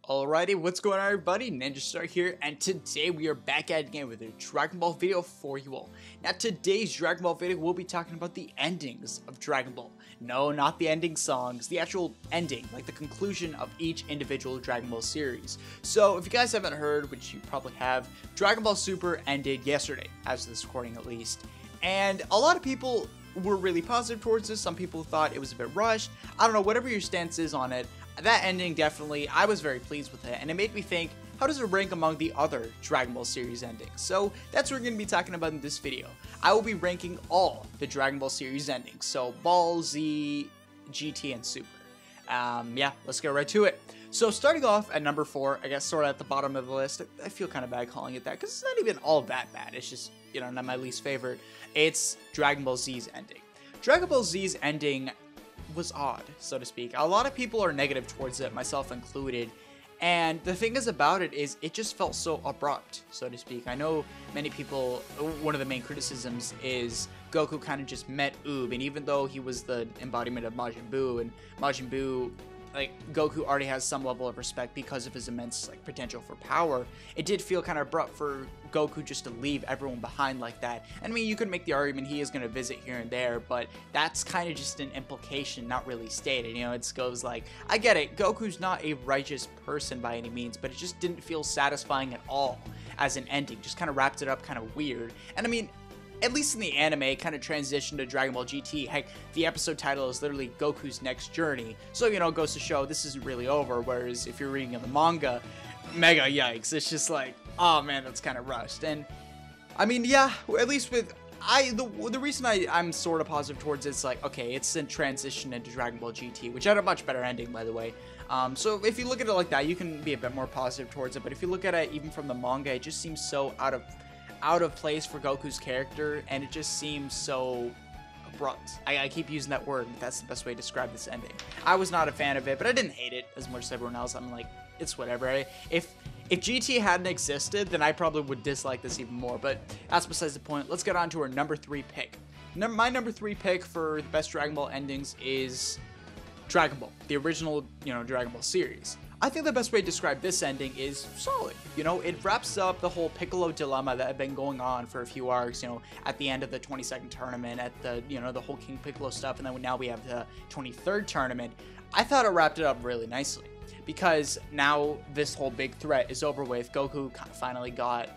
Alrighty, what's going on everybody? Ninja Star here, and today we are back at it again with a Dragon Ball video for you all. Now today's Dragon Ball video, we'll be talking about the endings of Dragon Ball. No, not the ending songs, the actual ending, like the conclusion of each individual Dragon Ball series. So if you guys haven't heard, which you probably have, Dragon Ball Super ended yesterday, as of this recording at least. And a lot of people were really positive towards this. Some people thought it was a bit rushed. I don't know, whatever your stance is on it. That ending, definitely, I was very pleased with it, and it made me think, how does it rank among the other Dragon Ball series endings? So that's what we're going to be talking about in this video. I will be ranking all the Dragon Ball series endings, so Ball, Z, GT, and Super. Yeah, let's get right to it. So starting off at number 4, I guess sort of at the bottom of the list, I feel kind of bad calling it that, because it's not even all that bad, it's just, you know, not my least favorite. It's Dragon Ball Z's ending. Dragon Ball Z's ending was odd, so to speak. A lot of people are negative towards it, myself included, and the thing is about it is it just felt so abrupt, so to speak. I know many people, one of the main criticisms is Goku kind of just met Oob, and even though he was the embodiment of Majin Buu, and Majin Buu, like, Goku already has some level of respect because of his immense, like, potential for power, it did feel kind of abrupt for Goku just to leave everyone behind like that. And I mean, you could make the argument he is going to visit here and there, but that's kind of just an implication, not really stated. You know, it goes like, I get it, Goku's not a righteous person by any means, but it just didn't feel satisfying at all as an ending. Just kind of wrapped it up kind of weird. And I mean, at least in the anime, it kind of transitioned to Dragon Ball GT. Heck, the episode title is literally Goku's Next Journey. So, you know, it goes to show this isn't really over, whereas if you're reading in the manga, mega yikes. It's just like, oh man, that's kind of rushed. And, I mean, yeah, at least with, the reason I'm sort of positive towards it's like, okay, it's in transition into Dragon Ball GT, which had a much better ending, by the way. So if you look at it like that, you can be a bit more positive towards it. But if you look at it even from the manga, it just seems so out of place for Goku's character, and it just seems so abrupt. I keep using that word, but that's the best way to describe this ending. I was not a fan of it, but I didn't hate it as much as everyone else. I'm like, it's whatever. If GT hadn't existed, then I probably would dislike this even more, but that's besides the point. Let's get on to our number 3 pick. My number 3 pick for the best Dragon Ball endings is Dragon Ball, the original, you know, Dragon Ball series. I think the best way to describe this ending is solid. You know, it wraps up the whole Piccolo dilemma that had been going on for a few arcs, you know, at the end of the 22nd tournament, at the, you know, the whole King Piccolo stuff, and then now we have the 23rd tournament. I thought it wrapped it up really nicely, because now this whole big threat is over with. Goku finally got,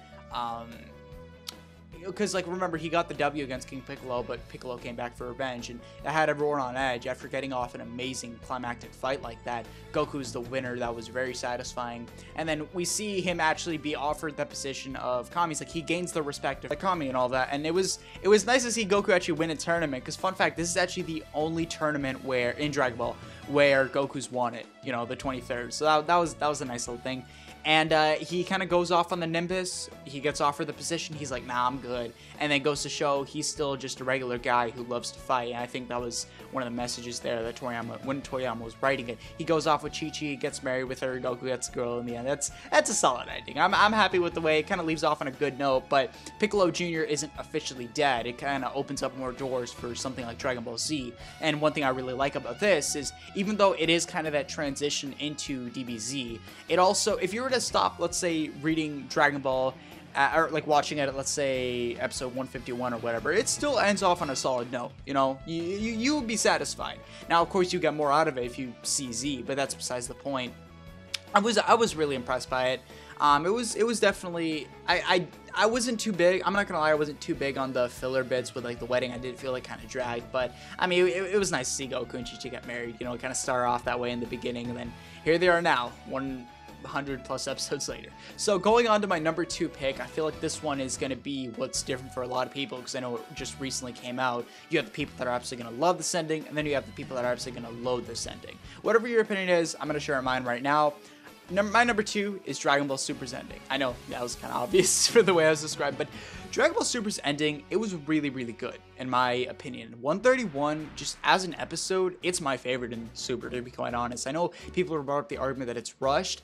because, like, remember, he got the W against King Piccolo, but Piccolo came back for revenge, and it had everyone on edge after getting off an amazing climactic fight like that. Goku's the winner. That was very satisfying. And then we see him actually be offered the position of Kami's, like, he gains the respect of Kami and all that, and it was nice to see Goku actually win a tournament, because fun fact, this is actually the only tournament where, in Dragon Ball, where Goku's won it, you know, the 23rd, so that was a nice little thing. And he kind of goes off on the Nimbus. He gets offered the position. He's like, nah, I'm good. And then goes to show he's still just a regular guy who loves to fight. And I think that was one of the messages there that when Toriyama was writing it. He goes off with Chi-Chi, gets married with her, Goku gets a girl in the end. That's a solid ending. I'm happy with the way it kind of leaves off on a good note, but Piccolo Jr. isn't officially dead. It kind of opens up more doors for something like Dragon Ball Z. And one thing I really like about this is, even though it is kind of that transition into DBZ, it also, if you were to stop, let's say, reading Dragon Ball, or like watching it at, let's say, episode 151 or whatever, it still ends off on a solid note. You know, you would be satisfied. Now, of course, you get more out of it if you see Z, but that's besides the point. I was really impressed by it. It was definitely, I wasn't too big, I'm not gonna lie, I wasn't too big on the filler bits with, like, the wedding. I did feel like kind of dragged, but I mean, it was nice to see Goku and Chi-Chi get married, you know, kind of start off that way in the beginning, and then here they are now, 100 plus episodes later. So going on to my number 2 pick, I feel like this one is going to be what's different for a lot of people, because I know it just recently came out. You have the people that are absolutely going to love this ending, and then you have the people that are absolutely going to loathe this ending. Whatever your opinion is, I'm going to share mine right now. My number 2 is Dragon Ball Super's ending. I know that was kind of obvious for the way I was described, but Dragon Ball Super's ending, it was really, really good, in my opinion. 131, just as an episode, it's my favorite in Super, to be quite honest. I know people have brought up the argument that it's rushed.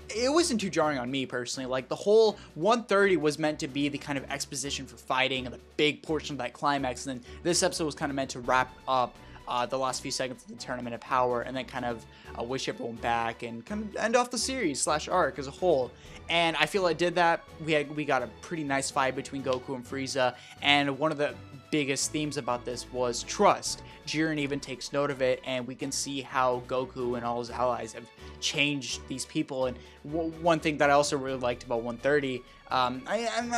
It wasn't too jarring on me personally. Like, the whole 130 was meant to be the kind of exposition for fighting and the big portion of that climax, and then this episode was kind of meant to wrap up the last few seconds of the Tournament of Power, and then kind of wish everyone back and kind of end off the series / arc as a whole. And I feel it did that. We got a pretty nice fight between Goku and Frieza, and one of the biggest themes about this was trust. Jiren even takes note of it, and we can see how Goku and all his allies have changed these people. And one thing that I also really liked about 130, I'm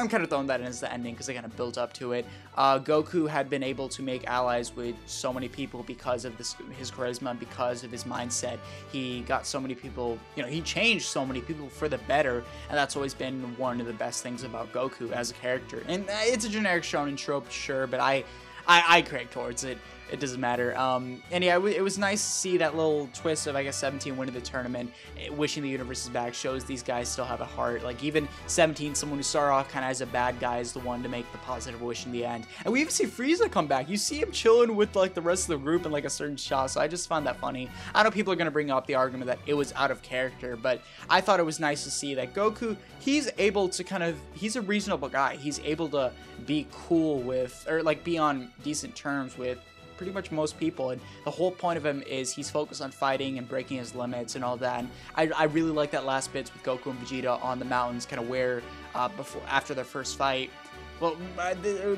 kind of throwing that in as the ending because they kind of built up to it. Goku had been able to make allies with so many people because of his charisma and because of his mindset. He got so many people, he changed so many people for the better, and that's always been one of the best things about Goku as a character. And it's a generic shonen trope, sure, but I crave towards it. It doesn't matter. And yeah, it was nice to see that little twist of, I guess, 17 winning the tournament, wishing the universe back, shows these guys still have a heart. Like, even 17, someone who started off kind of as a bad guy, is the one to make the positive wish in the end. And we even see Frieza come back. You see him chilling with, like, the rest of the group in, like, a certain shot, so I just found that funny. I know people are going to bring up the argument that it was out of character, but I thought it was nice to see that Goku, he's able to he's a reasonable guy. He's able to be cool with, or, like, be on decent terms with pretty much most people, and the whole point of him is he's focused on fighting and breaking his limits and all that. And I really like that last bits with Goku and Vegeta on the mountains, kind of where after their first fight, well,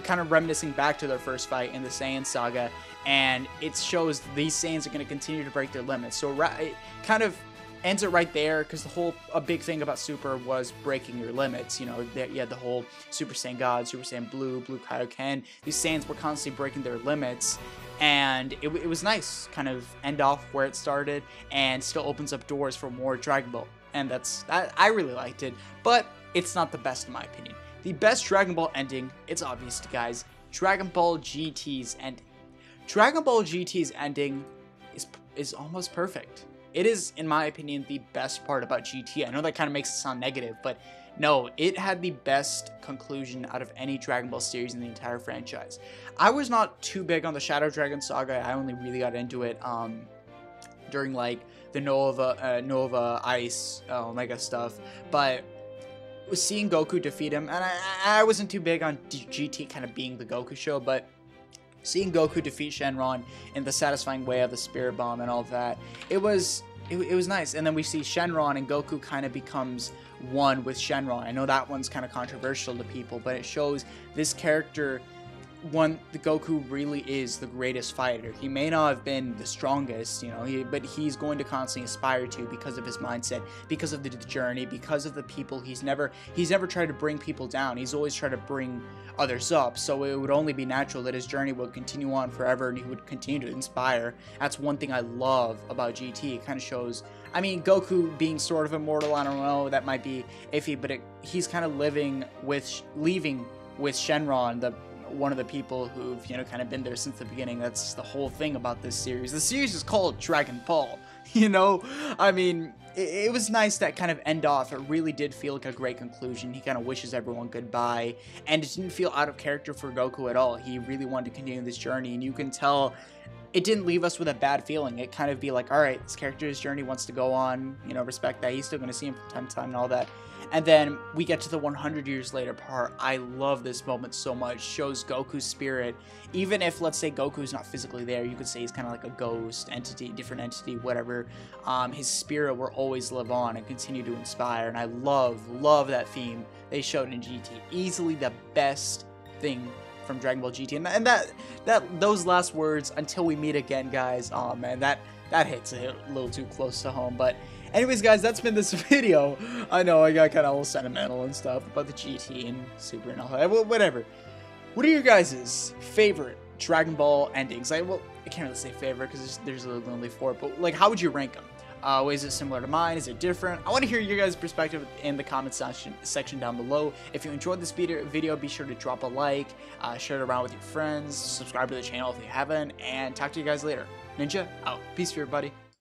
kind of reminiscing back to their first fight in the Saiyan saga, and it shows these Saiyans are going to continue to break their limits. So it kind of ends it right there, because a big thing about Super was breaking your limits. You had the whole Super Saiyan God, Super Saiyan Blue, Blue Kaioken. These Saiyans were constantly breaking their limits, and it was nice, kind of end off where it started, and still opens up doors for more Dragon Ball. And I really liked it, but it's not the best in my opinion. The best Dragon Ball ending, it's obvious to guys, Dragon Ball GT's ending. Dragon Ball GT's ending is almost perfect. It is, in my opinion, the best part about GT. I know that kind of makes it sound negative, but no, it had the best conclusion out of any Dragon Ball series in the entire franchise. I was not too big on the Shadow Dragon saga. I only really got into it during, like, the Nova Ice Omega stuff, but seeing Goku defeat him, and I wasn't too big on GT kind of being the Goku show, but seeing Goku defeat Shenron in the satisfying way of the Spirit Bomb and all of that, it was nice. And then we see Shenron, and Goku kind of becomes one with Shenron. I know that one's kind of controversial to people, but it shows this character, the Goku really is the greatest fighter. He may not have been the strongest, but he's going to constantly aspire to, because of his mindset, because of the journey, because of the people. He's never tried to bring people down. He's always tried to bring others up. So it would only be natural that his journey would continue on forever, and he would continue to inspire. That's one thing I love about GT. It kind of shows, I mean, Goku being sort of immortal, I don't know, that might be iffy, but he's kind of leaving with Shenron, one of the people who've kind of been there since the beginning. That's the whole thing about this series. The series is called Dragon Ball. I mean, it was nice that kind of end off. It really did feel like a great conclusion. He kind of wishes everyone goodbye, and it didn't feel out of character for Goku at all. He really wanted to continue this journey, and you can tell it didn't leave us with a bad feeling. It kind of be like, all right, this character's journey wants to go on, respect that. He's still going to see him from time to time and all that. And then we get to the 100 years later part. I love this moment so much. Shows Goku's spirit. Even if, let's say, Goku's not physically there, you could say he's kind of like a ghost entity, different entity, whatever. His spirit will always live on and continue to inspire. And I love that theme they showed in GT. Easily the best thing from Dragon Ball GT. And those last words, "until we meet again," guys. Oh man, that hits a little too close to home. But anyways, guys, that's been this video. I know I got kind of all sentimental and stuff about the GT and Super and all that. Well, whatever. What are your guys' favorite Dragon Ball endings? I can't really say favorite because there's only 4, but like, how would you rank them? Is it similar to mine? Is it different? I want to hear your guys' perspective in the comment section down below. If you enjoyed this video, be sure to drop a like, share it around with your friends, subscribe to the channel if you haven't, and talk to you guys later. Ninja out. Peace, everybody.